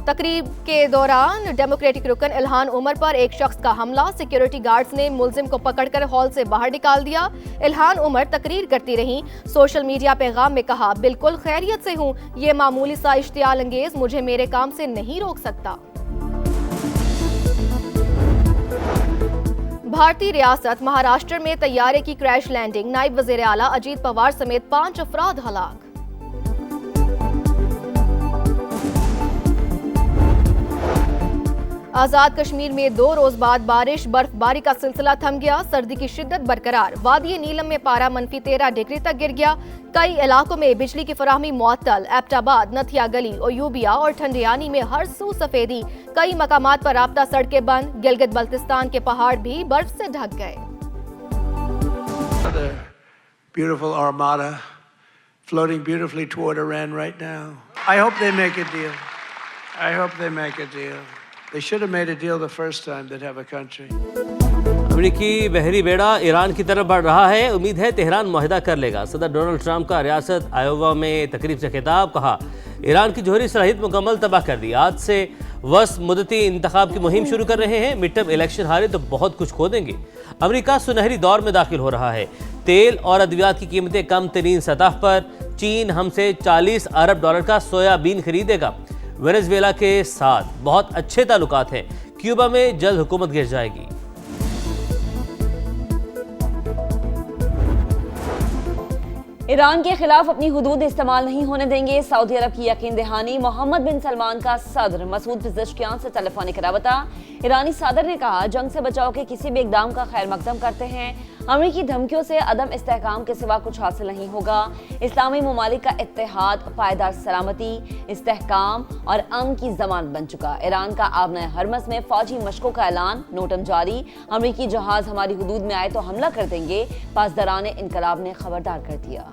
तकरीब के दौरान डेमोक्रेटिक रुकन इल्हान उमर पर एक शख्स का हमला। सिक्योरिटी गार्ड्स ने मुलजिम को पकड़कर हॉल से बाहर निकाल दिया। इल्हान उमर तकरीर करती रहीं। सोशल मीडिया पैगाम में कहा, बिल्कुल खैरियत से हूं, ये मामूली सा इश्तियाल अंगेज मुझे मेरे काम से नहीं रोक सकता। भारतीय रियासत महाराष्ट्र में तैयारे की क्रैश लैंडिंग। नायब वज़ीर आला अजीत पवार समेत 5 अफराद हलाक। आजाद कश्मीर में 2 रोज बाद बारिश, बर्फबारी का सिलसिला थम गया। सर्दी की शिद्दत बरकरार। वादी नीलम में पारा -13 डिग्री तक गिर गया। कई इलाकों में बिजली की फराहमी मुअत्तल। एबटाबाद, नथिया गली, ओयूबिया और ठंडियानी में हर सू सफेदी। कई मकामात पर राब्ता सड़कें बंद। गिलगित बल्तिस्तान के पहाड़ भी बर्फ से ढक गए। Beautiful armada floating beautifully toward Iran right now. I hope they make a deal. I hope they make a deal. They should have made a deal the first time they'd have a country. अमेरिकी बहरी बेड़ा Iran की तरफ बढ़ रहा है। उम्मीद है तेहरान मुआहिदा कर लेगा। सदर डोनाल्ड ट्रंप का रियासत आयोवा में तकरीब से खिताब। कहा, ईरान की जोहरी सलाहियत मुकम्मल तबाह कर दी। आज से वस मुद्दती इंतखाब की मुहिम शुरू कर रहे हैं। मिड टर्म इलेक्शन हारे तो बहुत कुछ खो देंगे। अमेरिका सुनहरी दौर में दाखिल हो रहा है। तेल और अद्वियात की कीमतें कम तरीन सतह पर। चीन हमसे $40 अरब का सोयाबीन खरीदेगा। वेनेजुएला के साथ बहुत अच्छे ताल्लुकात हैं। क्यूबा में जल्द हुकूमत गिर जाएगी। ईरान के खिलाफ अपनी हुदूद इस्तेमाल नहीं होने देंगे। सऊदी अरब की यकीन दहानी। मोहम्मद बिन सलमान का सदर मसूद पिज़ेश्कियान से टेलीफोनिक राबता। ईरानी सदर ने कहा, जंग से बचाव के किसी भी इकदाम का खैर मकदम करते हैं। अमेरिकी धमकियों से अदम इस्तेहकाम के सिवा कुछ हासिल नहीं होगा। इस्लामी ममालिक का इत्तेहाद पायदार सलामती, इस्तेहकाम और अमन की जमानत बन चुका। ईरान का आबना हरमस में फौजी मशकों का ऐलान। नोटम जारी। अमेरिकी जहाज हमारी हुदूद में आए तो हमला कर देंगे। पासदारान इनकलाब ने खबरदार कर दिया।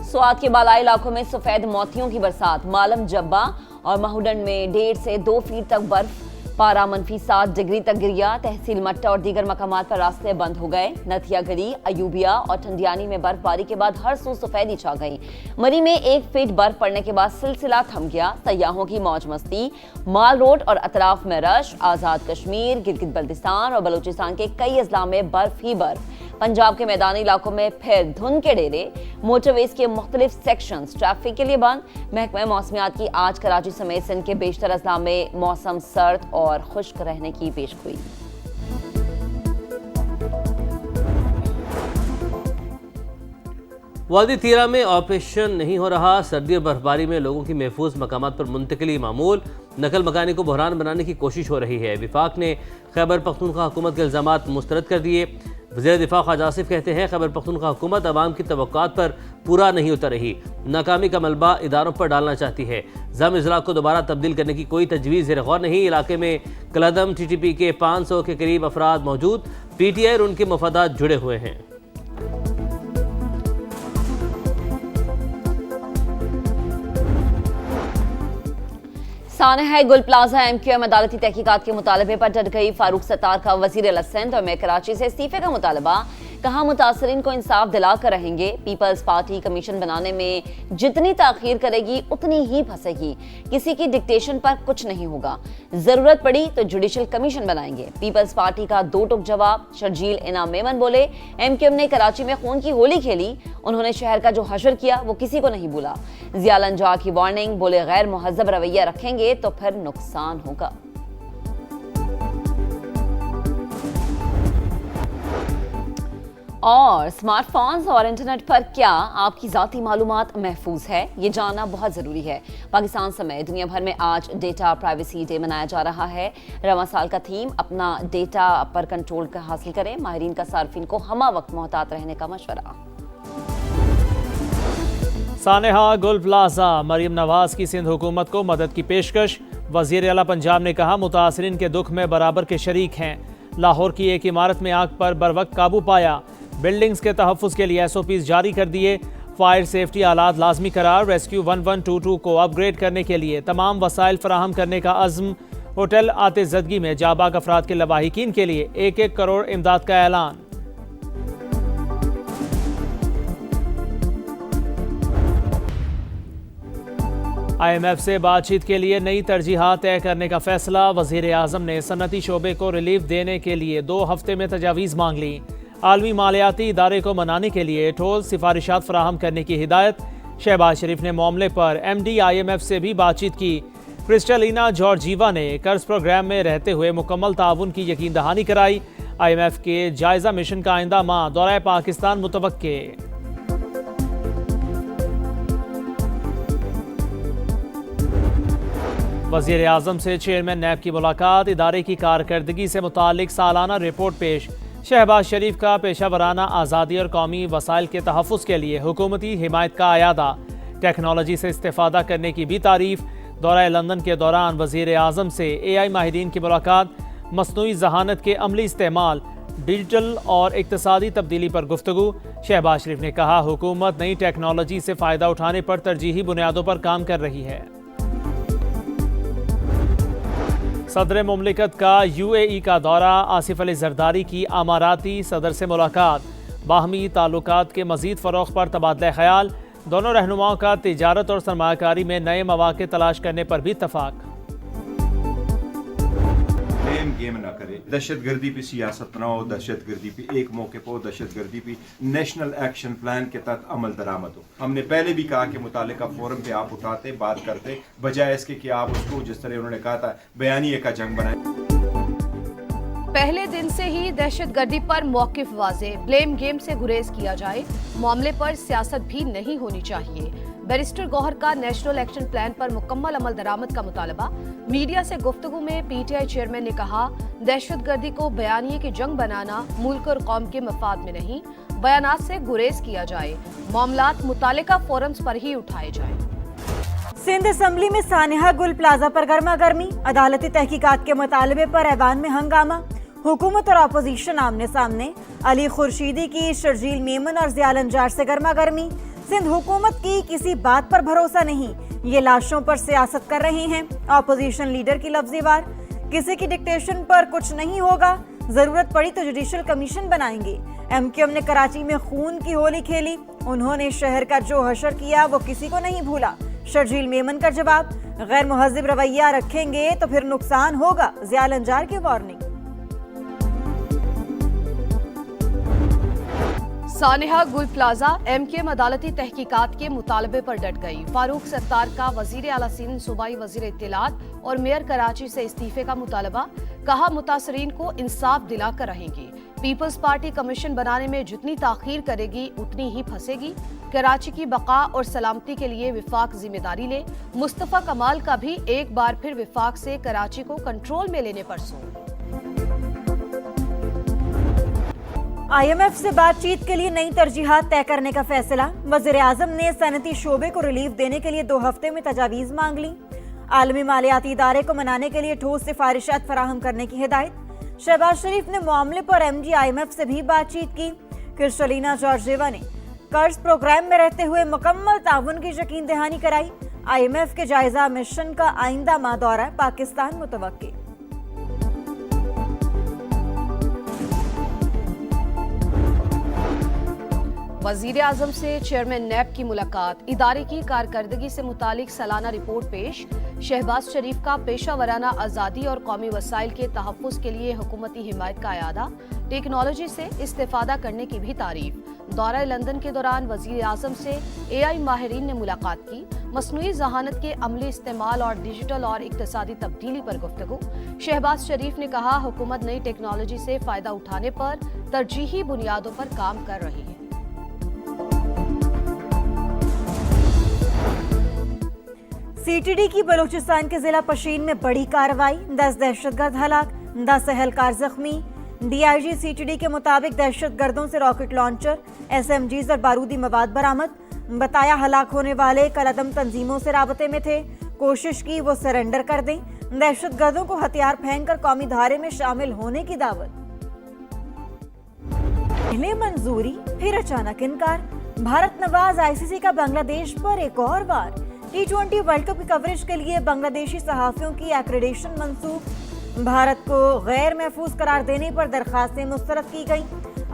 स्वात के बालाई इलाकों में सफेद मोतियों की बरसात। मालम जब्बा और महूडन में 1.5 से 2 फीट तक बर्फ। पारा -7 डिग्री तक गिर गया। तहसील मट्टा और दीगर मकामात पर रास्ते बंद हो गए। नथिया गली, अयूबिया और ठंडियानी में बर्फबारी के बाद हर सू सफेदी छा गई। मरी में 1 फीट बर्फ पड़ने के बाद सिलसिला थम गया। सयाहों की मौज मस्ती। माल रोड और अतराफ में रश। आजाद कश्मीर, गिलगित बल्तिस्तान और बलूचिस्तान के कई अजला में बर्फ ही बर्फ। पंजाब के मैदानी इलाकों में फिर धुंध के डेरे। मोटरवेज के मुख्तलिफ सेक्शंस ट्रैफिक के लिए बंद। महकमा मौसमियात की आज कराची समेत सिंध के बेशतर अजला में मौसम सर्द और खुश्क रहने की पेशगोई। वादी तीरा में ऑपरेशन नहीं हो रहा। सर्दी और बर्फबारी में लोगों की महफूज मकामात पर मुंतकिली मामूल। नकल मकानी को बहरान बनाने की कोशिश हो रही है। विफाक ने खैबर पख्तूनख्वा हुकूमत के इल्ज़ामात मुस्तरद कर दिए। वज़ीर दिफा ख्वाजा आसिफ कहते हैं, खैबर पख्तूनख्वा हुकूमत अवाम की तवक्कुआत पर पूरा नहीं उतर रही। नाकामी का मलबा इदारों पर डालना चाहती है। ज़म इज़्रा को दोबारा तब्दील करने की कोई तजवीज़ ज़ेर गौर नहीं। इलाके में कलदम TTP के 500 के करीब अफराद मौजूद। PTI और उनके मफादात जुड़े हुए हैं। सानहा गुल प्लाजा MQM अदालती तहकीकात के मुतालबे पर डट गई। फारूक सत्तार का वज़ीर अल-सिंध और मैं कराची से इस्तीफे का मुतालबा। कहा, मुतासरीन को इंसाफ दिला कर रहेंगे। पीपल्स पार्टी कमीशन बनाने में जितनी ताखीर करेगी उतनी ही फंसेगी। किसी की डिक्टेशन पर कुछ नहीं होगा। जरूरत पड़ी तो जुडिशल कमीशन बनाएंगे। पीपल्स पार्टी का 2 टुक जवाब। शर्जील इनाम मेमन बोले, MQM ने कराची में खून की होली खेली। उन्होंने शहर का जो हशर किया वो किसी को नहीं भूला। जियालन जहा की वार्निंग। बोले, गैर मुहज्जब रवैया रखेंगे तो फिर नुकसान होगा। और स्मार्टफोन्स और इंटरनेट पर क्या आपकी ज़ाती मालूमात महफूज है, ये जानना बहुत ज़रूरी है। पाकिस्तान समेत दुनिया भर में आज डेटा प्राइवेसी डे मनाया जा रहा है। रवां साल का थीम अपना डेटा पर कंट्रोल का हासिल करें। माहिरीन का सार्फिन को हमा वक्त मोहतात रहने का मशवरा। सानेहा गुल प्लाजा, मरियम नवाज की सिंध हुकूमत को मदद की पेशकश। वज़ीर आला पंजाब ने कहा, मुतासरीन के दुख में बराबर के शरीक हैं। लाहौर की एक इमारत में आग पर बरवक्त काबू पाया। बिल्डिंग्स के तहफ़्फ़ुज़ के लिए SOPs जारी कर दिए। फायर सेफ्टी आलात लाजमी करार। रेस्क्यू 1122 को अपग्रेड करने के लिए तमाम वसाइल फराहम करने का अज़्म। होटल आतिशज़दगी में जाबाक अफराद के लवाहिकीन के लिए 1-1 करोड़ इमदाद का ऐलान। IMF से बातचीत के लिए नई तरजीहात तय करने का फैसला। वजीर आजम ने सनती शोबे को रिलीफ देने के लिए 2 हफ्ते में तजावीज़ मांग ली। आलमी मालियाती इदारे को मनाने के लिए ठोस सिफारिशात फराहम करने की हिदायत। शहबाज शरीफ ने मामले पर MD IMF से भी बातचीत की। क्रिस्टलिना जॉर्जीवा ने कर्ज प्रोग्राम में रहते हुए मुकम्मल ताउन की यकीन दहानी कराई। IMF के जायजा मिशन का आइंदा माह दौरा पाकिस्तान मुतवक्के। वज़ीर आज़म से चेयरमैन नैब की मुलाकात। इदारे की कारकर्दगी से मुतालिक सालाना रिपोर्ट पेश। शहबाज शरीफ का पेशा वराना आज़ादी और कौमी वसाइल के तहफ़्फ़ुज़ के लिए हुकूमती हिमायत का आयादा। टेक्नोलॉजी से इस्तेफ़ादा करने की भी तारीफ़। दौरा लंदन के दौरान वज़ीर आज़म से AI माहिरीन की मुलाकात। मसनूई ज़हानत के अमली इस्तेमाल, डिजिटल और इक़्तिसादी तब्दीली पर गुफ्तगू। शहबाज शरीफ ने कहा हुकूमत नई टेक्नोलॉजी से फ़ायदा उठाने पर तरजीही बुनियादों पर काम कर रही है। सदर मुमलिकत का UAE का दौरा। आसिफ अली जरदारी की अमाराती सदर से मुलाकात। बाहमी ताल्लुकात के मज़ीद फ़रोग़ पर तबादला ख्याल। दोनों रहनुमाओं का तिजारत और सरमायाकारी में नए मौक़े तलाश करने पर भी इत्तफ़ाक़। गेम ना करे, दहशतगर्दी पे सियासत ना हो, दहशतगर्दी पे एक मौके पर दहशतगर्दी पे नेशनल एक्शन प्लान के तहत अमल दरामद हो। हमने पहले भी कहा कि मुतालिका फोरम पे आप उठाते बात करते, बजाय इसके कि आप उसको जिस तरह उन्होंने कहा था बयानिए का जंग बनाए। पहले दिन से ही दहशतगर्दी पर मौकिफ वाज़े, ब्लेम गेम से गुरेज किया जाए, मामले पर सियासत भी नहीं होनी चाहिए। बैरिस्टर गौहर का नेशनल एक्शन प्लान पर मुकम्मल अमल दरामद का मुतालबा। मीडिया से गुफ्तगू में PTI चेयरमैन ने कहा दहशतगर्दी को बयानिए की जंग बनाना मुल्क और कौम के मफाद में नहीं, बयानात से गुरेज किया जाए, मामलात मुतालिका फोरम्स पर ही उठाए जाए। सिंध असम्बली में सानिहा गुल प्लाजा पर गर्मा गर्मी। अदालती तहकीकात के मुतालबे पर ऐवान में हंगामा। हुकूमत और अपोजिशन आमने सामने। अली खुर्शीदी की शर्जील मेमन और ज़ियाल अंजार से गर्मा गर्मी। सिंध हुकूमत की किसी बात पर भरोसा नहीं, ये लाशों पर सियासत कर रहे हैं। अपोजिशन लीडर की लफ्ज़ी वार। किसी की डिक्टेशन पर कुछ नहीं होगा, जरूरत पड़ी तो जुडिशल कमीशन बनाएंगे। MQM ने कराची में खून की होली खेली। उन्होंने शहर का जो हशर किया वो किसी को नहीं भूला। शर्जील मेमन का जवाब, गैर मुहज़्ज़िब रवैया रखेंगे तो फिर नुकसान होगा। ज़ियाल अंजार की वार्निंग। सानिहा गुल प्लाजा। MQM अदालती तहकीकात के मुतालबे पर डट गई। फारूक सत्तार का वजीर आला सिंध सूबाई वजीर इत्तलात और मेयर कराची से इस्तीफे का मुतालबा। कहा मुतासरीन को इंसाफ दिलाकर रहेंगी। पीपल्स पार्टी कमीशन बनाने में जितनी ताखीर करेगी उतनी ही फंसेगी। कराची की बका और सलामती के लिए विफाक जिम्मेदारी ले। मुस्तफ़ा कमाल का भी एक बार फिर विफाक से कराची को कंट्रोल में लेने पर जोर। IMF से बातचीत के लिए नई तरजीहात तय करने का फैसला। वज़ीर आज़म ने सनती शोबे को रिलीफ देने के लिए 2 हफ्ते में तजावीज़ मांग ली। आलमी मालियाती इदारे को मनाने के लिए ठोस सिफारिशात फराहम करने की हिदायत। शहबाज शरीफ ने मामले पर MD IMF से भी बातचीत की। क्रिस्टलिना जॉर्जीवा ने कर्ज प्रोग्राम में रहते हुए मुकम्मल ताउन की यकीन दहानी कराई। IMF के जायजा मिशन का आइंदा माह दौरा पाकिस्तान मुतवक्के। वजीर आजम से चेयरमैन नैब की मुलाकात। इदारे की कारकर्दगी से मुतालिक सालाना रिपोर्ट पेश। शहबाज शरीफ का पेशा वराना आज़ादी और कौमी वसाइल के तहफ़्फ़ुज़ के लिए हुकूमती हिमायत का आयादा। टेक्नोलॉजी से इस्तेफ़ादा करने की भी तारीफ। दौरा लंदन के दौरान वजीर आजम से AI माहिरीन ने मुलाकात की। मसनूई ज़हानत के अमली इस्तेमाल और डिजिटल और इक़्तिसादी तब्दीली पर गुफ्तगू। शहबाज शरीफ ने कहा हुकूमत नई टेक्नोलॉजी से फ़ायदा उठाने पर तरजीही बुनियादों पर काम कर रही है। CTD की बलूचिस्तान के जिला पशीन में बड़ी कार्रवाई। 10 दहशतगर्द हलाक, 10 एहलकार जख्मी। DIG CTD के मुताबिक दहशतगर्दों से रॉकेट लॉन्चर, SMGs और बारूदी मवाद बरामद। बताया हलाक होने वाले कलअदम तंजीमों से राबते में थे। कोशिश की वो सरेंडर कर दें। दहशतगर्दों को हथियार फेंककर कौमी धारे में शामिल होने की दावत। पहले मंजूरी फिर अचानक इनकार। भारत नवाज ICC का बांग्लादेश पर एक और बार। T20 वर्ल्ड कप की कवरेज के लिए बांग्लादेशी सहाफियों की एक्रेडिशन मंसूख। भारत को गैर महफूज करार देने पर दरखास्तें मुस्तरद की गई।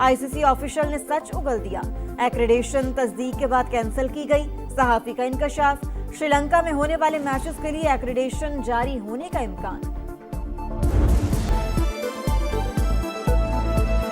ICC ऑफिशियल ने सच उगल दिया। एक्रेडिशन तस्दीक के बाद कैंसिल की गई। सहाफी का इंकशाफ। श्रीलंका में होने वाले मैचेस के लिए एक्रेडिटेशन जारी होने का इम्कान।